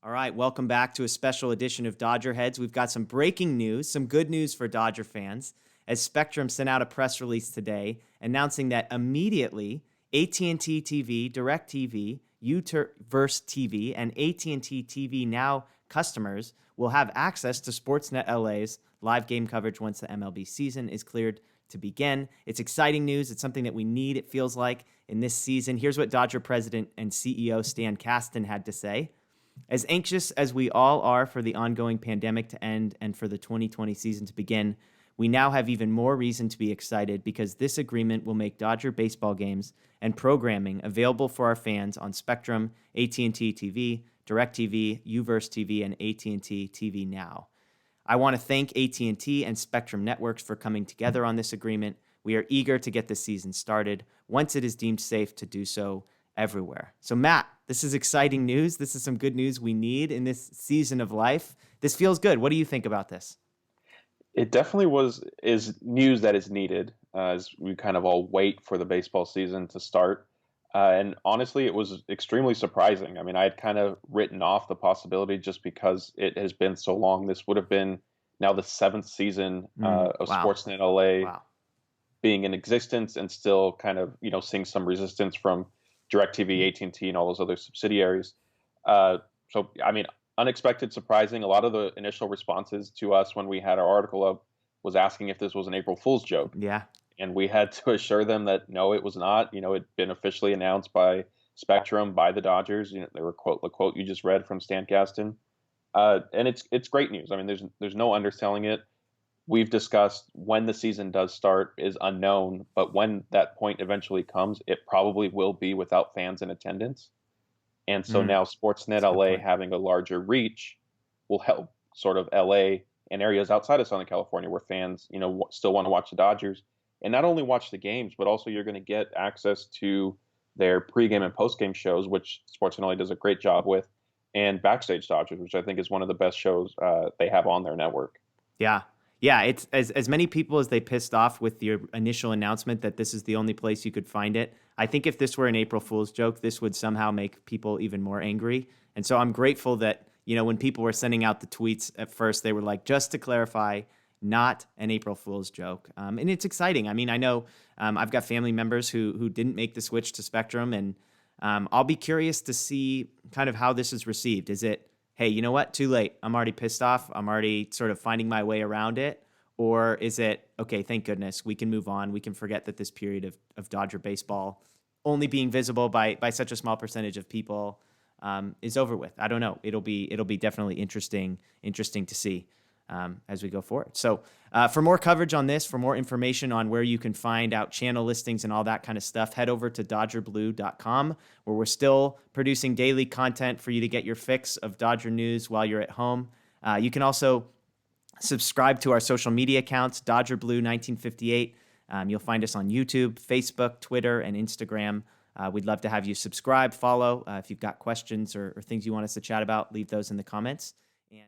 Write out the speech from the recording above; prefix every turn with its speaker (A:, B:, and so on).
A: All right, welcome back to a special edition of DodgerHeads. We've got some breaking news, some good news for Dodger fans, as Spectrum sent out a press release today announcing that immediately AT&T TV, DirecTV, Uverse TV, and AT&T TV Now customers will have access to SportsNet LA's live game coverage once the MLB season is cleared to begin. It's exciting news. It's something that we need, it feels like, in this season. Here's what Dodger President and CEO Stan Kasten had to say. As anxious as we all are for the ongoing pandemic to end and for the 2020 season to begin, we now have even more reason to be excited because this agreement will make Dodger baseball games and programming available for our fans on Spectrum, AT&T TV, DirecTV, Uverse TV, and AT&T TV Now. I want to thank AT&T and Spectrum Networks for coming together on this agreement. We are eager to get the season started once it is deemed safe to do so everywhere. So Matt, this is exciting news. This is some good news we need in this season of life. This feels good. What do you think about this?
B: It definitely is news that is needed as we kind of all wait for the baseball season to start. And honestly, it was extremely surprising. I mean, I had kind of written off the possibility just because it has been so long. This would have been now the seventh season of
A: Wow.
B: Sportsnet LA
A: Wow.
B: being in existence and still kind of, seeing some resistance from DirecTV, AT&T, and all those other subsidiaries. So, I mean, unexpected, surprising. A lot of the initial responses to us when we had our article up was asking if this was an April Fool's joke.
A: Yeah.
B: And we had to assure them that no, it was not. It'd been officially announced by Spectrum, by the Dodgers. They were the quote you just read from Stan Kasten. And it's great news. I mean, there's no underselling it. We've discussed when the season does start is unknown, but when that point eventually comes, it probably will be without fans in attendance. And so now Sportsnet
A: That's a good
B: LA
A: point.
B: having a larger reach will help sort of LA and areas outside of Southern California where fans, still want to watch the Dodgers and not only watch the games, but also you're going to get access to their pregame and postgame shows, which Sportsnet LA does a great job with, and Backstage Dodgers, which I think is one of the best shows they have on their network.
A: Yeah. Yeah, it's as many people as they pissed off with the initial announcement that this is the only place you could find it. I think if this were an April Fool's joke, this would somehow make people even more angry. And so I'm grateful that, when people were sending out the tweets at first, they were like, just to clarify, not an April Fool's joke. And it's exciting. I mean, I know I've got family members who didn't make the switch to Spectrum, and I'll be curious to see kind of how this is received. Is it, hey, you know what? Too late. I'm already pissed off. I'm already sort of finding my way around it. Or is it, okay, thank goodness, we can move on. We can forget that this period of Dodger baseball only being visible by such a small percentage of people is over with. I don't know. It'll be definitely interesting to see as we go forward. So for more coverage on this, for more information on where you can find out channel listings and all that kind of stuff, head over to DodgerBlue.com, where we're still producing daily content for you to get your fix of Dodger news while you're at home. You can also subscribe to our social media accounts, Dodger Blue 1958. You'll find us on YouTube, Facebook, Twitter, and Instagram. We'd love to have you subscribe, follow. If you've got questions or things you want us to chat about, leave those in the comments. And